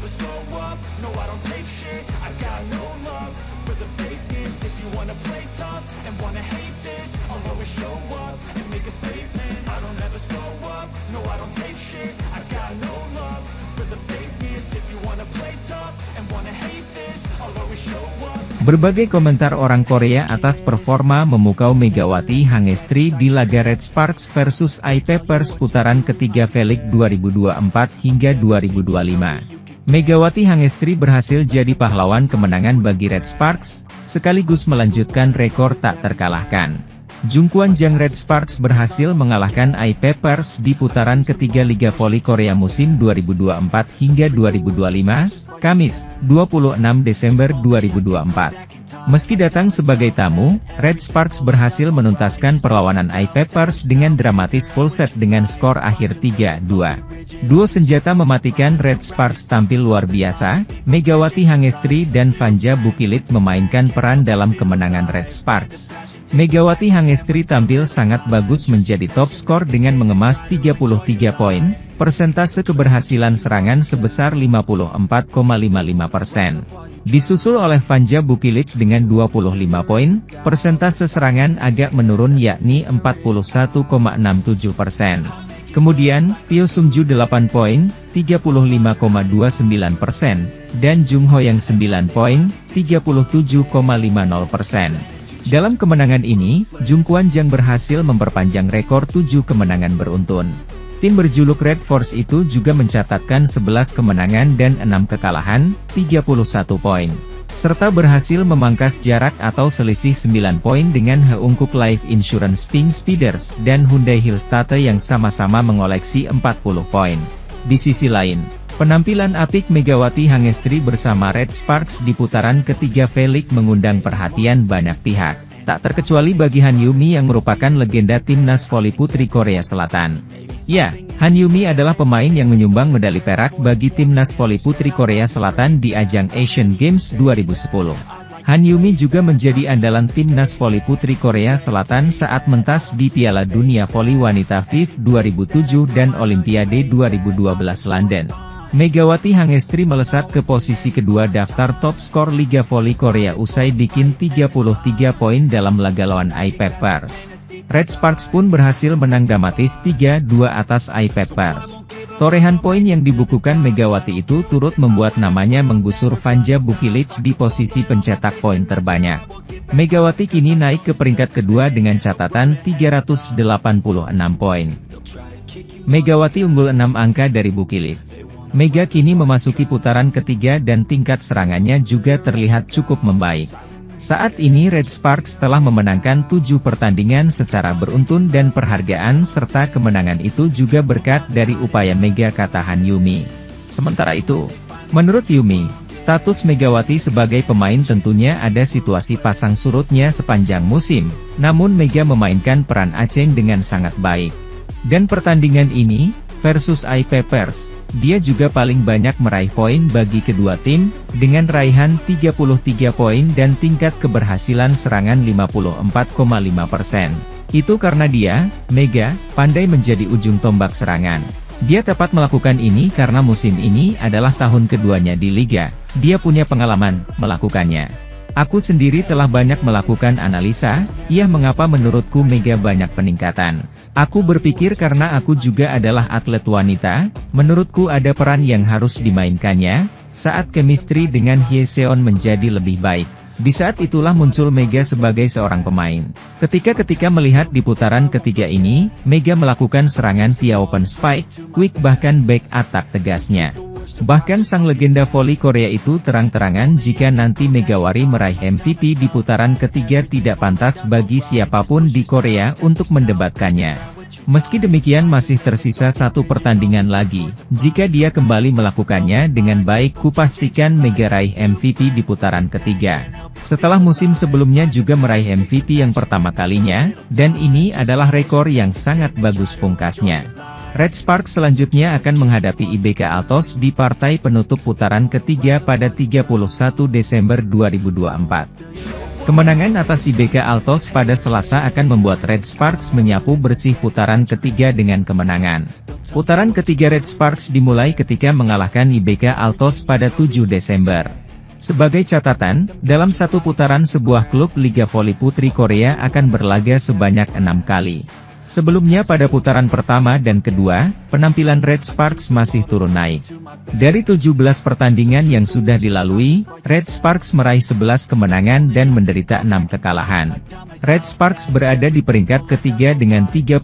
never slow up, no I don't take shit. I got no love for the fakeness. If you wanna play tough and wanna hate this, I'll always show up and make a statement. I don't ever slow up, no I don't take shit. I got no love for the fakeness. If you wanna play tough and wanna hate this, I'll always show up. Berbagai komentar orang Korea atas performa memukau Megawati Hangestri di laga Red Sparks versus I-Papers putaran ketiga V-League 2024 hingga 2025. Megawati Hangestri berhasil jadi pahlawan kemenangan bagi Red Sparks, sekaligus melanjutkan rekor tak terkalahkan. Jungkwon Jang Red Sparks berhasil mengalahkan I-Papers di putaran ketiga Liga Voli Korea musim 2024 hingga 2025, Kamis, 26 Desember 2024. Meski datang sebagai tamu, Red Sparks berhasil menuntaskan perlawanan I-Papers dengan dramatis full set dengan skor akhir 3-2. Duo senjata mematikan Red Sparks tampil luar biasa, Megawati Hangestri dan Vanja Bukilit memainkan peran dalam kemenangan Red Sparks. Megawati Hangestri tampil sangat bagus menjadi top skor dengan mengemas 33 poin, persentase keberhasilan serangan sebesar 54,55%. Disusul oleh Vanja Bukilit dengan 25 poin, persentase serangan agak menurun yakni 41,67%. Kemudian, Pyo Sungju 8 poin, 35,29%, dan Jung Ho Yang 9 poin, 37,50%. Dalam kemenangan ini, Jungkwon Jang berhasil memperpanjang rekor 7 kemenangan beruntun. Tim berjuluk Red Force itu juga mencatatkan 11 kemenangan dan 6 kekalahan, 31 poin. Serta berhasil memangkas jarak atau selisih 9 poin dengan Heungkuk Life Insurance Pink Speeders dan Hyundai Hillstate yang sama-sama mengoleksi 40 poin. Di sisi lain, penampilan apik Megawati Hangestri bersama Red Sparks di putaran ketiga V-League mengundang perhatian banyak pihak, tak terkecuali bagi Han Yumi yang merupakan legenda timnas voli putri Korea Selatan. Ya, Han Yumi adalah pemain yang menyumbang medali perak bagi timnas voli putri Korea Selatan di ajang Asian Games 2010. Han Yumi juga menjadi andalan timnas voli putri Korea Selatan saat mentas di Piala Dunia Voli Wanita FIF 2007 dan Olimpiade 2012 London. Megawati Hangestri melesat ke posisi kedua daftar top skor Liga Voli Korea usai bikin 33 poin dalam laga lawan I-Papers. Red Sparks pun berhasil menang dramatis 3-2 atas I-Papers. Torehan poin yang dibukukan Megawati itu turut membuat namanya menggusur Vanja Bukilit di posisi pencetak poin terbanyak. Megawati kini naik ke peringkat kedua dengan catatan 386 poin. Megawati unggul 6 angka dari Bukilit. Mega kini memasuki putaran ketiga dan tingkat serangannya juga terlihat cukup membaik. Saat ini Red Sparks telah memenangkan 7 pertandingan secara beruntun dan perhargaan serta kemenangan itu juga berkat dari upaya Mega, kata Han Yumi. Sementara itu, menurut Yumi, status Megawati sebagai pemain tentunya ada situasi pasang surutnya sepanjang musim, namun Mega memainkan peran aceng dengan sangat baik. Dan pertandingan ini, versus I-Papers, dia juga paling banyak meraih poin bagi kedua tim, dengan raihan 33 poin dan tingkat keberhasilan serangan 54,5%. Itu karena dia, Mega, pandai menjadi ujung tombak serangan. Dia dapat melakukan ini karena musim ini adalah tahun keduanya di Liga, dia punya pengalaman melakukannya. Aku sendiri telah banyak melakukan analisa, mengapa menurutku Mega banyak peningkatan. Aku berpikir karena aku juga adalah atlet wanita, menurutku ada peran yang harus dimainkannya, saat chemistry dengan Hye Seon menjadi lebih baik. Di saat itulah muncul Mega sebagai seorang pemain. Ketika melihat di putaran ketiga ini, Mega melakukan serangan via open spike, quick bahkan back attack tegasnya. Bahkan sang legenda voli Korea itu terang-terangan jika nanti Megawati meraih MVP di putaran ketiga tidak pantas bagi siapapun di Korea untuk mendebatkannya. Meski demikian masih tersisa 1 pertandingan lagi, jika dia kembali melakukannya dengan baik kupastikan Mega raih MVP di putaran ketiga. Setelah musim sebelumnya juga meraih MVP yang pertama kalinya, dan ini adalah rekor yang sangat bagus pungkasnya. Red Sparks selanjutnya akan menghadapi IBK Altos di partai penutup putaran ketiga pada 31 Desember 2024. Kemenangan atas IBK Altos pada Selasa akan membuat Red Sparks menyapu bersih putaran ketiga dengan kemenangan. Putaran ketiga Red Sparks dimulai ketika mengalahkan IBK Altos pada 7 Desember. Sebagai catatan, dalam satu putaran sebuah klub Liga Voli Putri Korea akan berlaga sebanyak 6 kali. Sebelumnya pada putaran pertama dan kedua, penampilan Red Sparks masih turun naik. Dari 17 pertandingan yang sudah dilalui, Red Sparks meraih 11 kemenangan dan menderita 6 kekalahan. Red Sparks berada di peringkat ketiga dengan 31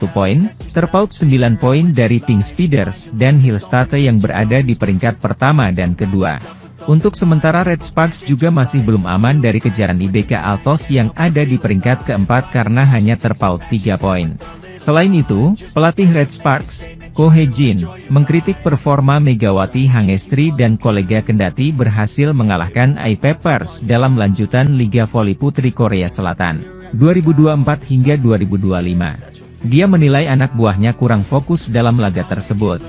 poin, terpaut 9 poin dari Pink Speeders dan Hillstate yang berada di peringkat pertama dan kedua. Untuk sementara Red Sparks juga masih belum aman dari kejaran IBK Altos yang ada di peringkat keempat karena hanya terpaut 3 poin. Selain itu, pelatih Red Sparks, Ko Hye-jin, mengkritik performa Megawati Hangestri dan kolega kendati berhasil mengalahkan I-Peppers dalam lanjutan Liga Voli Putri Korea Selatan, 2024 hingga 2025. Dia menilai anak buahnya kurang fokus dalam laga tersebut.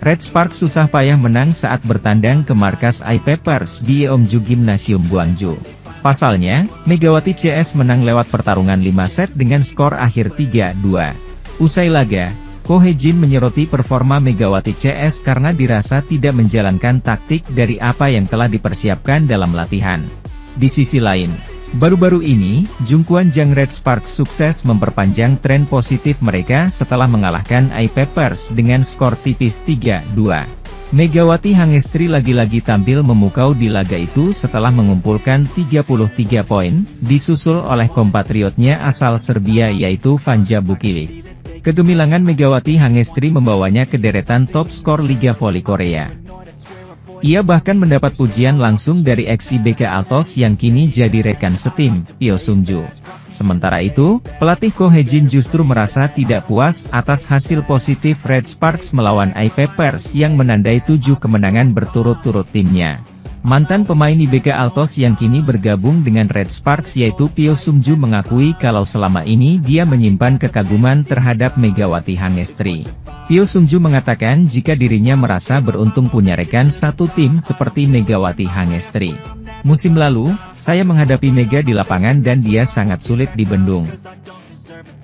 Red Sparks susah payah menang saat bertandang ke markas I-Peppers di Yeongju Gymnasium Gwangju. Pasalnya, Megawati CS menang lewat pertarungan 5 set dengan skor akhir 3-2. Usai laga, Ko Hye-jin menyoroti performa Megawati CS karena dirasa tidak menjalankan taktik dari apa yang telah dipersiapkan dalam latihan. Di sisi lain, baru-baru ini, Jungkwan-jang Red Sparks sukses memperpanjang tren positif mereka setelah mengalahkan I-Peppers dengan skor tipis 3-2. Megawati Hangestri lagi-lagi tampil memukau di laga itu setelah mengumpulkan 33 poin, disusul oleh kompatriotnya asal Serbia yaitu Vanja Bukilic. Kegemilangan Megawati Hangestri membawanya ke deretan top skor Liga Voli Korea. Ia bahkan mendapat pujian langsung dari ex-IBK Altos yang kini jadi rekan setim, Pyo Sung-ju. Sementara itu, pelatih Ko Hye-jin justru merasa tidak puas atas hasil positif Red Sparks melawan I-Peppers yang menandai 7 kemenangan berturut-turut timnya. Mantan pemain IBK Altos yang kini bergabung dengan Red Sparks yaitu Pyo Sung-ju mengakui kalau selama ini dia menyimpan kekaguman terhadap Megawati Hangestri. Pyo Sung-ju mengatakan jika dirinya merasa beruntung punya rekan satu tim seperti Megawati Hangestri. Musim lalu, saya menghadapi Mega di lapangan dan dia sangat sulit dibendung.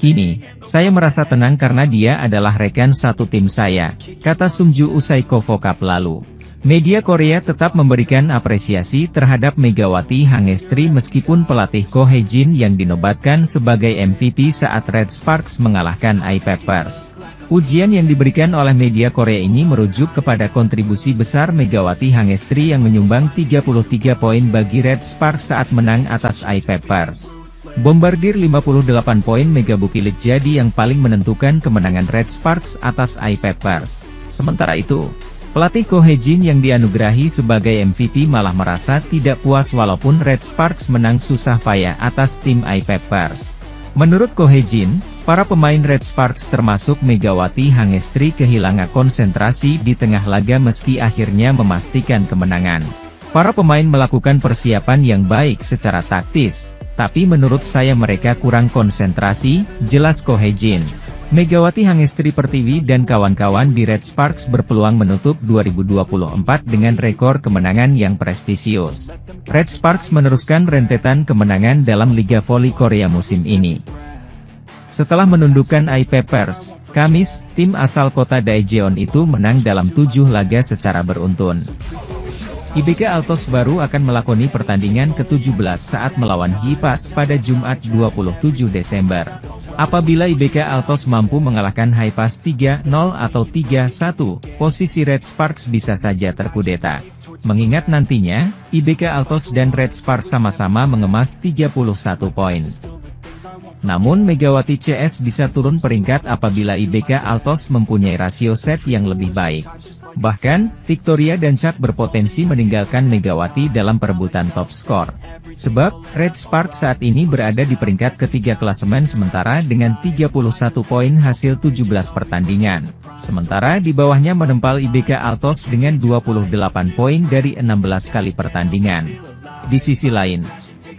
Kini, saya merasa tenang karena dia adalah rekan satu tim saya, kata Sung-ju usai KOFO Cup lalu. Media Korea tetap memberikan apresiasi terhadap Megawati Hangestri meskipun pelatih Ko Hye-jin yang dinobatkan sebagai MVP saat Red Sparks mengalahkan I-Peppers. Pujian yang diberikan oleh media Korea ini merujuk kepada kontribusi besar Megawati Hangestri yang menyumbang 33 poin bagi Red Sparks saat menang atas I-Peppers. Bombardir 58 poin Mega Bukilic jadi yang paling menentukan kemenangan Red Sparks atas I-Peppers. Sementara itu, pelatih Ko Hye-jin yang dianugerahi sebagai MVP malah merasa tidak puas walaupun Red Sparks menang susah payah atas tim I-Peppers. Menurut Ko Hye-jin, para pemain Red Sparks termasuk Megawati Hangestri kehilangan konsentrasi di tengah laga meski akhirnya memastikan kemenangan. Para pemain melakukan persiapan yang baik secara taktis, tapi menurut saya mereka kurang konsentrasi, jelas Ko Hye-jin. Megawati Hangestri Pertiwi dan kawan-kawan di Red Sparks berpeluang menutup 2024 dengan rekor kemenangan yang prestisius. Red Sparks meneruskan rentetan kemenangan dalam Liga Voli Korea musim ini. Setelah menundukkan I-Peppers, Kamis, tim asal kota Daejeon itu menang dalam 7 laga secara beruntun. IBK Altos baru akan melakoni pertandingan ke-17 saat melawan Haipas pada Jumat 27 Desember. Apabila IBK Altos mampu mengalahkan Haipas 3-0 atau 3-1, posisi Red Sparks bisa saja terkudeta. Mengingat nantinya, IBK Altos dan Red Sparks sama-sama mengemas 31 poin. Namun Megawati CS bisa turun peringkat apabila IBK Altos mempunyai rasio set yang lebih baik. Bahkan, Victoria dan Chuck berpotensi meninggalkan Megawati dalam perebutan top skor. Sebab, Red Sparks saat ini berada di peringkat ketiga klasemen sementara dengan 31 poin hasil 17 pertandingan. Sementara di bawahnya menempal IBK Altos dengan 28 poin dari 16 kali pertandingan. Di sisi lain,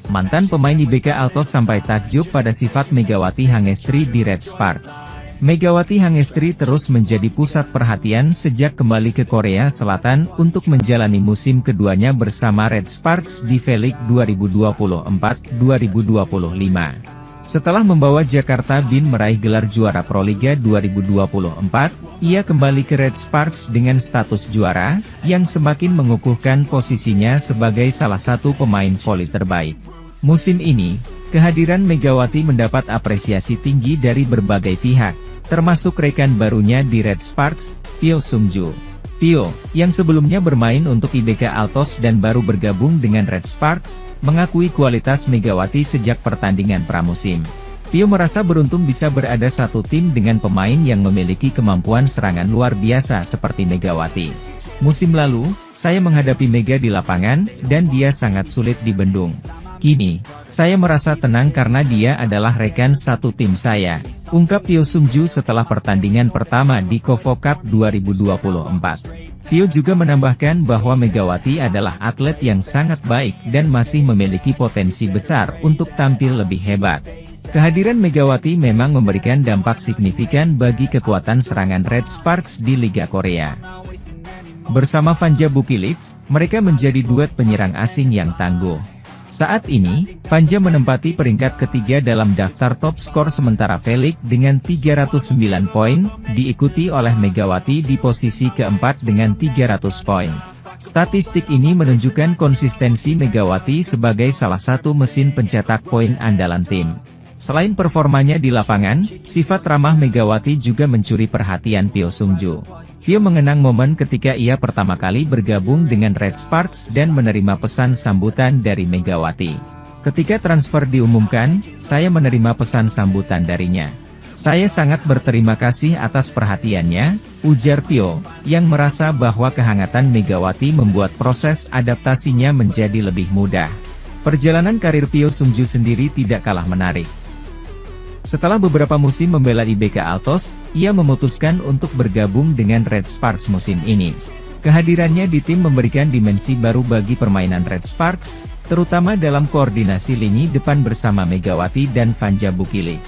mantan pemain IBK Altos sampai takjub pada sifat Megawati Hangestri di Red Sparks. Megawati Hangestri terus menjadi pusat perhatian sejak kembali ke Korea Selatan untuk menjalani musim keduanya bersama Red Sparks di V-League 2024-2025. Setelah membawa Jakarta Bin meraih gelar juara Proliga 2024, ia kembali ke Red Sparks dengan status juara, yang semakin mengukuhkan posisinya sebagai salah satu pemain voli terbaik. Musim ini, kehadiran Megawati mendapat apresiasi tinggi dari berbagai pihak, termasuk rekan barunya di Red Sparks, Pyo Sung-ju. Pyo, yang sebelumnya bermain untuk IBK Altos dan baru bergabung dengan Red Sparks, mengakui kualitas Megawati sejak pertandingan pramusim. Pyo merasa beruntung bisa berada satu tim dengan pemain yang memiliki kemampuan serangan luar biasa seperti Megawati. Musim lalu, saya menghadapi Mega di lapangan, dan dia sangat sulit dibendung. Kini, saya merasa tenang karena dia adalah rekan satu tim saya, ungkap Pyo Sung-ju setelah pertandingan pertama di KOFO Cup 2024. Pyo juga menambahkan bahwa Megawati adalah atlet yang sangat baik dan masih memiliki potensi besar untuk tampil lebih hebat. Kehadiran Megawati memang memberikan dampak signifikan bagi kekuatan serangan Red Sparks di Liga Korea. Bersama Vanja Bukilit, mereka menjadi duet penyerang asing yang tangguh. Saat ini, Vanja menempati peringkat ketiga dalam daftar top skor sementara V-League dengan 309 poin, diikuti oleh Megawati di posisi keempat dengan 300 poin. Statistik ini menunjukkan konsistensi Megawati sebagai salah satu mesin pencetak poin andalan tim. Selain performanya di lapangan, sifat ramah Megawati juga mencuri perhatian Pyo Sung-ju. Pyo mengenang momen ketika ia pertama kali bergabung dengan Red Sparks dan menerima pesan sambutan dari Megawati. Ketika transfer diumumkan, saya menerima pesan sambutan darinya. Saya sangat berterima kasih atas perhatiannya, ujar Pyo, yang merasa bahwa kehangatan Megawati membuat proses adaptasinya menjadi lebih mudah. Perjalanan karir Pyo Sung-ju sendiri tidak kalah menarik. Setelah beberapa musim membela IBK Altos, ia memutuskan untuk bergabung dengan Red Sparks musim ini. Kehadirannya di tim memberikan dimensi baru bagi permainan Red Sparks, terutama dalam koordinasi lini depan bersama Megawati dan Vanja Bukilit.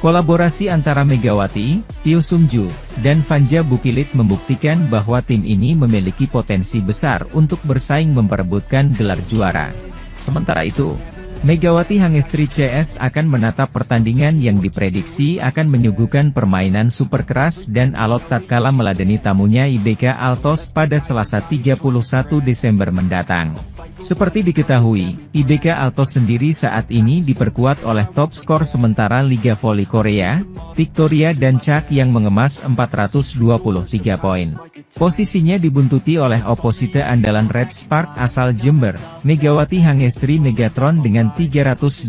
Kolaborasi antara Megawati, Pyo Sung-ju, dan Vanja Bukilit membuktikan bahwa tim ini memiliki potensi besar untuk bersaing memperebutkan gelar juara. Sementara itu, Megawati Hangestri CS akan menatap pertandingan yang diprediksi akan menyuguhkan permainan super keras dan alot tatkala meladeni tamunya IBK Altos pada Selasa 31 Desember mendatang. Seperti diketahui, IBK Altos sendiri saat ini diperkuat oleh top skor sementara Liga Voli Korea, Victoria dan Chak yang mengemas 423 poin. Posisinya dibuntuti oleh oposite andalan Red Spark asal Jember, Megawati Hangestri Megatron dengan 386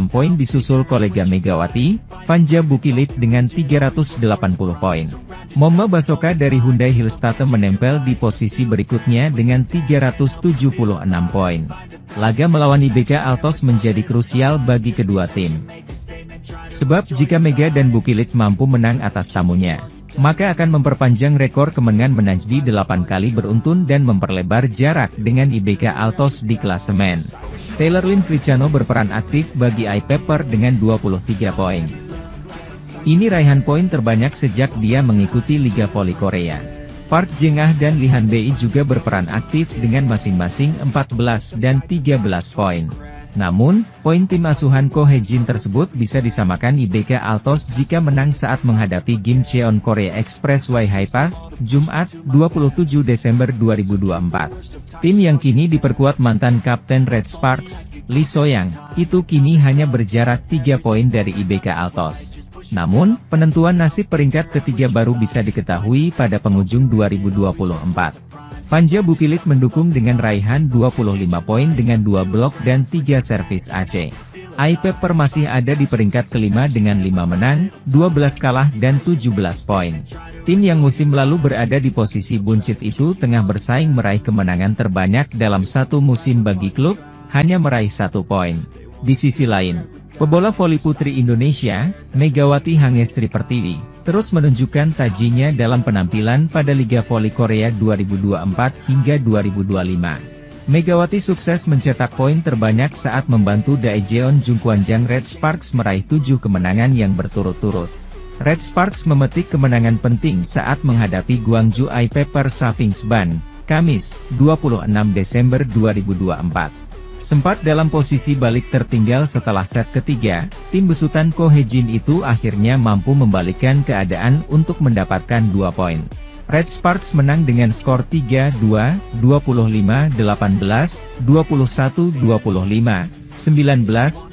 poin disusul kolega Megawati, Vanja Bukilit dengan 380 poin. Momma Basoka dari Hyundai Hillstate menempel di posisi berikutnya dengan 376 poin. Laga melawan IBK Altos menjadi krusial bagi kedua tim. Sebab jika Mega dan Bukilit mampu menang atas tamunya, maka akan memperpanjang rekor kemenangan Menajdi 8 kali beruntun dan memperlebar jarak dengan IBK Altos di klasemen. Taylor Lynn Fricciano berperan aktif bagi iPepper dengan 23 poin. Ini raihan poin terbanyak sejak dia mengikuti Liga Voli Korea. Park Jeng-ah dan Lee Han-bei juga berperan aktif dengan masing-masing 14 dan 13 poin. Namun, poin tim asuhan Ko Hae-jin tersebut bisa disamakan IBK Altos jika menang saat menghadapi Gimcheon Korea Expressway High-Pass, Jumat, 27 Desember 2024. Tim yang kini diperkuat mantan kapten Red Sparks, Lee So-young, itu kini hanya berjarak 3 poin dari IBK Altos. Namun, penentuan nasib peringkat ketiga baru bisa diketahui pada penghujung 2024. Vanja Bukilit mendukung dengan raihan 25 poin dengan 2 blok dan 3 servis AC. iPepper masih ada di peringkat kelima dengan 5 menang, 12 kalah dan 17 poin. Tim yang musim lalu berada di posisi buncit itu tengah bersaing meraih kemenangan terbanyak dalam satu musim bagi klub, hanya meraih 1 poin. Di sisi lain, pebola voli putri Indonesia, Megawati Hangestri Pertiwi, terus menunjukkan tajinya dalam penampilan pada Liga Voli Korea 2024 hingga 2025. Megawati sukses mencetak poin terbanyak saat membantu Daejeon Jungkwanjang Red Sparks meraih 7 kemenangan yang berturut-turut. Red Sparks memetik kemenangan penting saat menghadapi Guangzhou iPaper Savings Bank, Kamis, 26 Desember 2024. Sempat dalam posisi balik tertinggal setelah set ketiga, tim besutan Ko Hye-jin itu akhirnya mampu membalikkan keadaan untuk mendapatkan 2 poin. Red Sparks menang dengan skor 3-2, 25-18, 21-25, 19-25,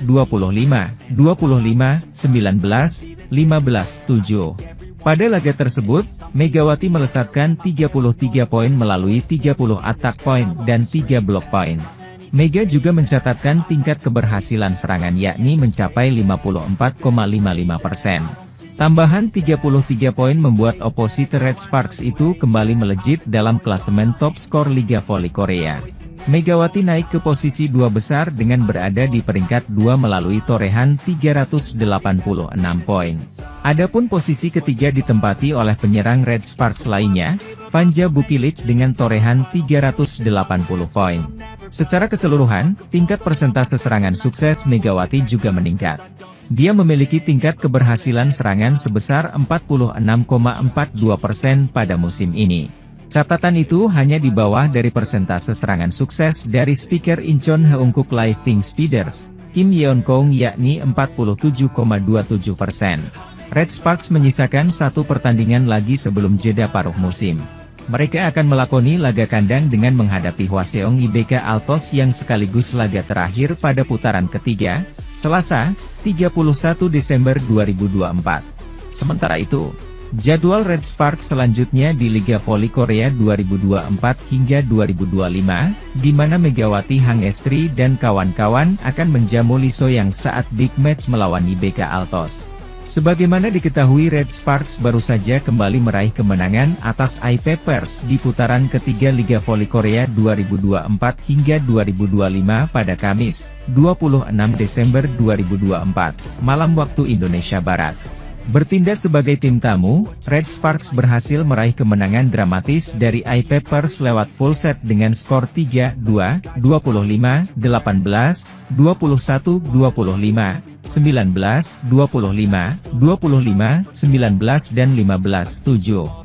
25-19, 15-7. Pada laga tersebut, Megawati melesatkan 33 poin melalui 30 atak poin dan 3 blok poin. Mega juga mencatatkan tingkat keberhasilan serangan yakni mencapai 54,55%. Tambahan 33 poin membuat oposite Red Sparks itu kembali melejit dalam klasemen top skor Liga Voli Korea. Megawati naik ke posisi 2 besar dengan berada di peringkat 2 melalui torehan 386 poin. Adapun posisi ketiga ditempati oleh penyerang Red Sparks lainnya, Vanja Bukilit dengan torehan 380 poin. Secara keseluruhan, tingkat persentase serangan sukses Megawati juga meningkat. Dia memiliki tingkat keberhasilan serangan sebesar 46,42% pada musim ini. Catatan itu hanya di bawah dari persentase serangan sukses dari speaker Incheon Heungkuk Live Pink Speeders, Kim Yeon-kong yakni 47,27%. Red Sparks menyisakan satu pertandingan lagi sebelum jeda paruh musim. Mereka akan melakoni laga kandang dengan menghadapi Hwaseong IBK Altos yang sekaligus laga terakhir pada putaran ketiga, Selasa, 31 Desember 2024. Sementara itu, jadwal Red Sparks selanjutnya di Liga Voli Korea 2024 hingga 2025, di mana Megawati Hangestri dan kawan-kawan akan menjamu Lee So-yang saat big match melawan IBK Altos. Sebagaimana diketahui, Red Sparks baru saja kembali meraih kemenangan atas iPapers di putaran ketiga Liga Voli Korea 2024 hingga 2025 pada Kamis, 26 Desember 2024, malam waktu Indonesia Barat. Bertindak sebagai tim tamu, Red Sparks berhasil meraih kemenangan dramatis dari iPapers lewat full set dengan skor 3-2, 25-18, 21-25, 19-25, 25-19 dan 15-7.